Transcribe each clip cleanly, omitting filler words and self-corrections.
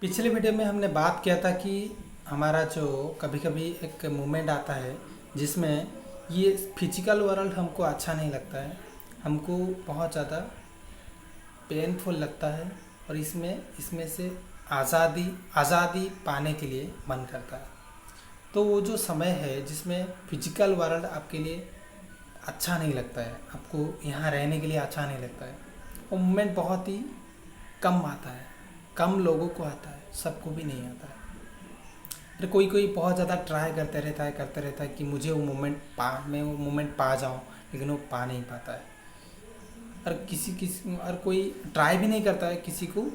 पिछले वीडियो में हमने बात किया था कि हमारा जो कभी कभी एक मोमेंट आता है जिसमें ये फिजिकल वर्ल्ड हमको अच्छा नहीं लगता है, हमको बहुत ज़्यादा पेनफुल लगता है और इसमें इसमें से आज़ादी पाने के लिए मन करता है। तो वो जो समय है जिसमें फिजिकल वर्ल्ड आपके लिए अच्छा नहीं लगता है, आपको यहाँ रहने के लिए अच्छा नहीं लगता है, वो मोमेंट बहुत ही कम आता है, कम लोगों को आता है, सबको भी नहीं आता है। फिर कोई कोई बहुत ज़्यादा ट्राई करते रहता है कि मुझे मैं वो मोमेंट पा जाऊँ, लेकिन वो पा नहीं पाता है। और किसी और कोई ट्राई भी नहीं करता है, किसी को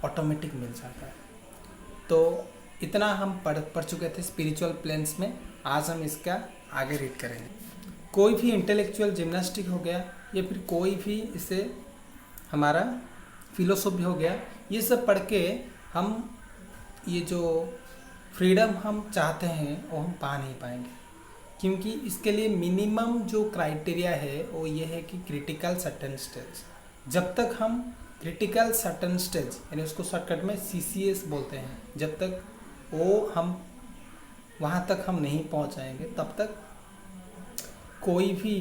ऑटोमेटिक मिल जाता है। तो इतना हम पढ़ चुके थे स्पिरिचुअल प्लेन्स में। आज हम इसका आगे रीड करेंगे। कोई भी इंटेलेक्चुअल जिम्नास्टिक हो गया या फिर कोई भी इसे हमारा फिलोसॉफी हो गया, ये सब पढ़ के हम ये जो फ्रीडम हम चाहते हैं वो हम पा नहीं पाएंगे, क्योंकि इसके लिए मिनिमम जो क्राइटेरिया है वो ये है कि क्रिटिकल सर्टेन स्टेज। जब तक हम क्रिटिकल सर्टेन स्टेज यानी उसको शॉर्टकट में CCS बोलते हैं, जब तक वो हम वहाँ तक हम नहीं पहुँच जाएंगे तब तक कोई भी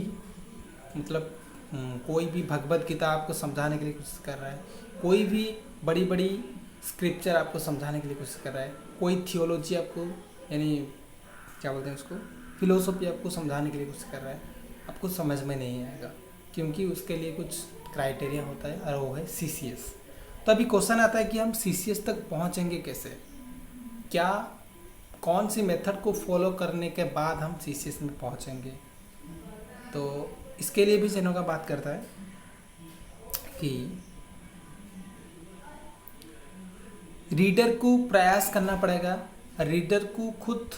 मतलब कोई भी भगवत गीता आपको समझाने के लिए कोशिश कर रहा है, कोई भी बड़ी बड़ी स्क्रिप्चर आपको समझाने के लिए कोशिश कर रहा है, कोई थियोलॉजी आपको यानी क्या बोलते हैं उसको फिलोसॉफी आपको समझाने के लिए कोशिश कर रहा है, आपको समझ में नहीं आएगा, क्योंकि उसके लिए कुछ क्राइटेरिया होता है और वो है CCS। तो अभी क्वेश्चन आता है कि हम CCS तक पहुँचेंगे कैसे, क्या कौन सी मेथड को फॉलो करने के बाद हम CCS में पहुँचेंगे। तो इसके लिए भी जेनोगा बात करता है कि रीडर को प्रयास करना पड़ेगा, रीडर को खुद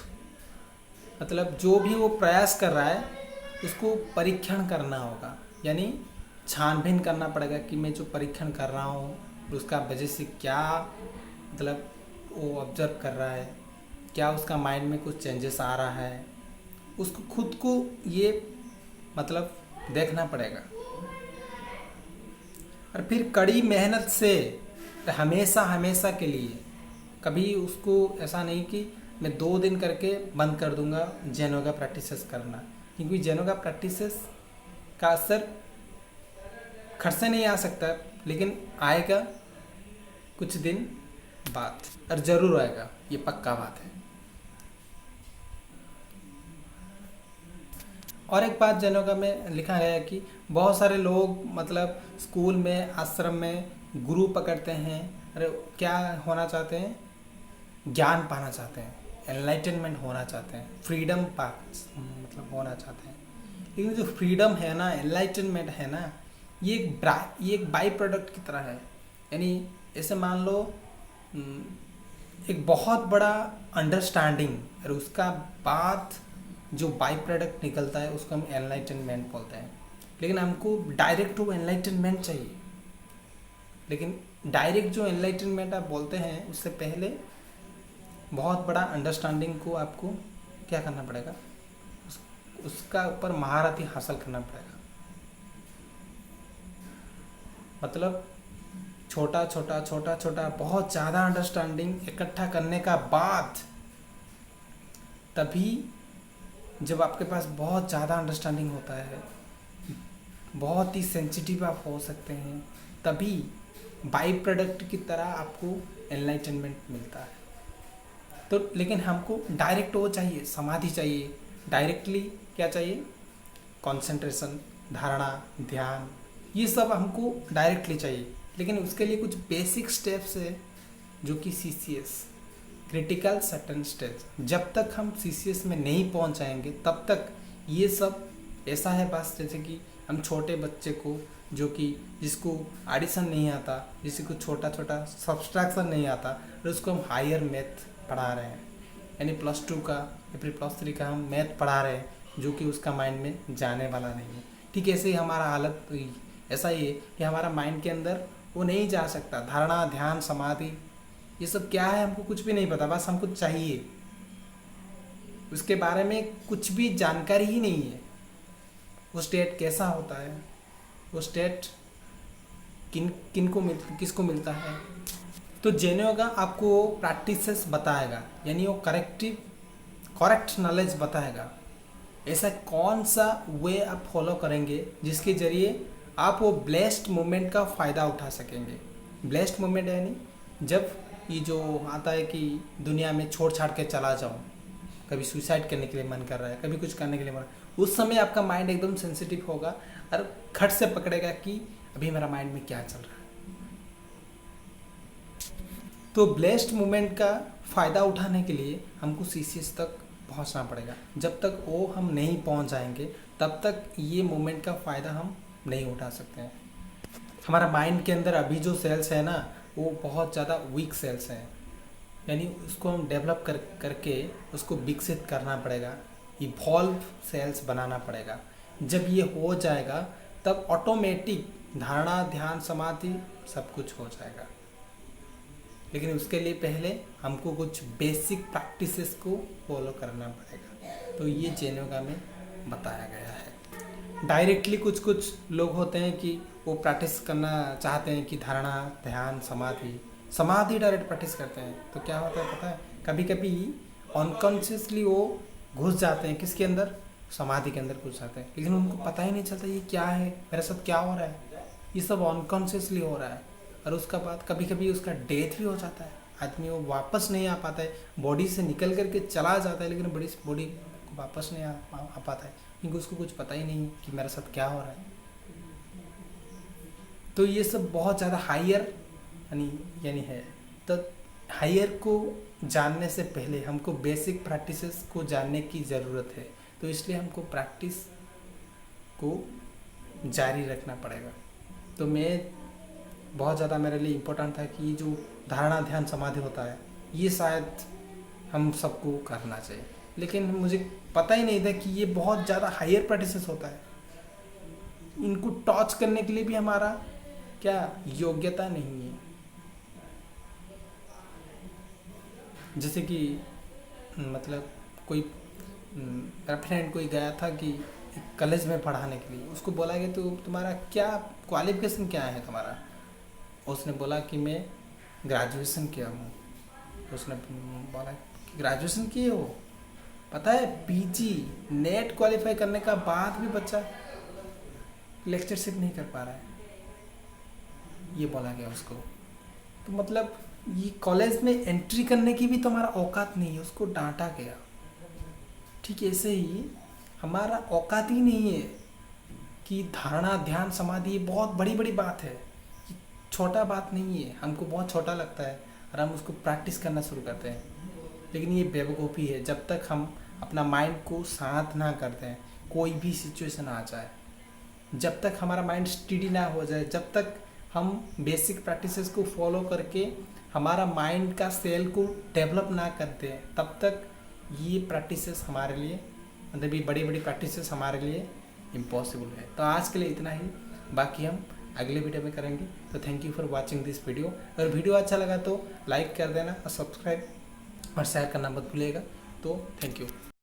मतलब जो भी वो प्रयास कर रहा है उसको परीक्षण करना होगा, यानी छानबीन करना पड़ेगा कि मैं जो परीक्षण कर रहा हूँ उसका वजह से क्या मतलब वो ऑब्जर्व कर रहा है, क्या उसका माइंड में कुछ चेंजेस आ रहा है, उसको खुद को ये मतलब देखना पड़ेगा। और फिर कड़ी मेहनत से हमेशा हमेशा के लिए, कभी उसको ऐसा नहीं कि मैं 2 दिन करके बंद कर दूंगा जेनोगा प्रैक्टिसेस करना, क्योंकि जेनोगा प्रैक्टिसेस का असर खट से नहीं आ सकता, लेकिन आएगा कुछ दिन बाद और ज़रूर आएगा, ये पक्का बात है। और एक बात जेनोगा में लिखा गया है कि बहुत सारे लोग मतलब स्कूल में आश्रम में गुरु पकड़ते हैं, अरे क्या होना चाहते हैं, ज्ञान पाना चाहते हैं, एनलाइटनमेंट होना चाहते हैं, फ्रीडम पा मतलब होना चाहते हैं। लेकिन जो फ्रीडम है ना, एनलाइटनमेंट है ना, ये एक बाई प्रोडक्ट की तरह है। यानी ऐसे मान लो एक बहुत बड़ा अंडरस्टैंडिंग और उसका बाद जो बाई प्रोडक्ट निकलता है उसको हम एनलाइटनमेंट बोलते हैं। लेकिन हमको डायरेक्ट वो एनलाइटनमेंट चाहिए, लेकिन डायरेक्ट जो एनलाइटनमेंट आप बोलते हैं उससे पहले बहुत बड़ा अंडरस्टैंडिंग को आपको क्या करना पड़ेगा, उसका ऊपर महारत हासिल करना पड़ेगा। मतलब छोटा छोटा बहुत ज़्यादा अंडरस्टैंडिंग इकट्ठा करने का बाद, तभी जब आपके पास बहुत ज़्यादा अंडरस्टैंडिंग होता है, बहुत ही सेंसिटिव आप हो सकते हैं, तभी बाई प्रोडक्ट की तरह आपको एनलाइटनमेंट मिलता है। तो लेकिन हमको डायरेक्ट वो चाहिए, समाधि चाहिए, डायरेक्टली क्या चाहिए, कंसंट्रेशन, धारणा, ध्यान, ये सब हमको डायरेक्टली चाहिए। लेकिन उसके लिए कुछ बेसिक स्टेप्स है जो कि CCS क्रिटिकल सर्टेन स्टेज, जब तक हम CCS में नहीं पहुंच जाएंगे तब तक ये सब ऐसा है बस जैसे कि हम छोटे बच्चे को जो कि जिसको एडिशन नहीं आता, जिसको छोटा सब्सट्रैक्शन नहीं आता, और उसको हम हायर मैथ पढ़ा रहे हैं, यानी +2 का या फिर +3 का हम मैथ पढ़ा रहे हैं जो कि उसका माइंड में जाने वाला नहीं है। ठीक ऐसे ही हमारा हालत ऐसा ही है कि हमारा माइंड के अंदर वो नहीं जा सकता। धारणा, ध्यान, समाधि, ये सब क्या है हमको कुछ भी नहीं पता, बस हमको चाहिए, उसके बारे में कुछ भी जानकारी ही नहीं है। वो स्टेट कैसा होता है, वो स्टेट किसको मिलता है, तो जेन योगा आपको प्रैक्टिसेस बताएगा, यानी वो करेक्ट नॉलेज बताएगा। ऐसा कौन सा वे आप फॉलो करेंगे जिसके ज़रिए आप वो ब्लेस्ड मोमेंट का फ़ायदा उठा सकेंगे। ब्लेस्ड मोमेंट यानी जब ये जो आता है कि दुनिया में छोड़ छाड़ के चला जाऊँ, कभी सुसाइड करने के लिए मन कर रहा है, कभी कुछ करने के लिए मन, उस समय आपका माइंड एकदम सेंसिटिव होगा और खट से पकड़ेगा कि अभी मेरा माइंड में क्या चल रहा है। तो ब्लेस्ड मोमेंट का फ़ायदा उठाने के लिए हमको सीसीएस तक पहुंचना पड़ेगा। जब तक वो हम नहीं पहुंच जाएंगे तब तक ये मोमेंट का फ़ायदा हम नहीं उठा सकते हैं। हमारा माइंड के अंदर अभी जो सेल्स है ना, वो बहुत ज़्यादा वीक सेल्स हैं, यानी उसको हम डेवलप करके उसको विकसित करना पड़ेगा, इवॉल्व सेल्स बनाना पड़ेगा। जब ये हो जाएगा तब ऑटोमेटिक धारणा, ध्यान, समाधि सब कुछ हो जाएगा। लेकिन उसके लिए पहले हमको कुछ बेसिक प्रैक्टिसेस को फॉलो करना पड़ेगा। तो ये जेन योगा में बताया गया है। डायरेक्टली कुछ लोग होते हैं कि वो प्रैक्टिस करना चाहते हैं कि धारणा, ध्यान, समाधि डायरेक्ट प्रैक्टिस करते हैं। तो क्या होता है पता है, कभी कभी अनकॉन्शियसली वो घुस जाते हैं किसके अंदर, समाधि के अंदर घुस जाते हैं, लेकिन उनको पता ही नहीं चलता ये क्या है, मेरे साथ क्या हो रहा है, ये सब अनकॉन्शियसली हो रहा है। और उसका बाद कभी कभी उसका डेथ भी हो जाता है, आदमी वो वापस नहीं आ पाता है, बॉडी से निकल करके चला जाता है, लेकिन बड़ी बॉडी को वापस नहीं आ पाता है, क्योंकि उसको कुछ पता ही नहीं कि मेरे साथ क्या हो रहा है। तो ये सब बहुत ज़्यादा हायर यानी है। तो हायर को जानने से पहले हमको बेसिक प्रैक्टिसेस को जानने की ज़रूरत है। तो इसलिए हमको प्रैक्टिस को जारी रखना पड़ेगा। तो मैं बहुत ज़्यादा मेरे लिए इम्पोर्टेंट था कि जो धारणा, ध्यान, समाधि होता है ये शायद हम सबको करना चाहिए, लेकिन मुझे पता ही नहीं था कि ये बहुत ज़्यादा हायर प्रैक्टिसेस होता है। इनको टॉच करने के लिए भी हमारा क्या योग्यता नहीं है। जैसे कि मतलब कोई मेरा फ्रेंड कोई गया था कि कॉलेज में पढ़ाने के लिए, उसको बोला कि तो तुम्हारा क्या क्वालिफिकेशन क्या है तुम्हारा। उसने बोला कि मैं ग्रेजुएशन किया हूँ। उसने बोला कि ग्रेजुएशन किए हो, पता है पीजी नेट क्वालिफाई करने का बाद भी बच्चा लेक्चरशिप नहीं कर पा रहा है, ये बोला गया उसको। तो मतलब ये कॉलेज में एंट्री करने की भी तुम्हारा औकात नहीं है, उसको डांटा गया। ठीक ऐसे ही हमारा औकात ही नहीं है कि धारणा, ध्यान, समाधि ये बहुत बड़ी बड़ी बात है, ये छोटा बात नहीं है। हमको बहुत छोटा लगता है और हम उसको प्रैक्टिस करना शुरू करते हैं, लेकिन ये बेवकूफ़ी है। जब तक हम अपना माइंड को शांत ना करते हैं, कोई भी सिचुएशन आ जाए, जब तक हमारा माइंड स्टडी ना हो जाए, जब तक हम बेसिक प्रैक्टिसेस को फॉलो करके हमारा माइंड का सेल को डेवलप ना करते हैं, तब तक ये प्रैक्टिसेस हमारे लिए, मतलब ये बड़ी बड़ी प्रैक्टिसेस हमारे लिए इम्पॉसिबल है। तो आज के लिए इतना ही, बाकी हम अगले वीडियो में करेंगे। तो thank you for watching this video. अगर वीडियो अच्छा लगा तो लाइक कर देना और सब्सक्राइब और शेयर करना मत भूलिएगा। तो थैंक यू।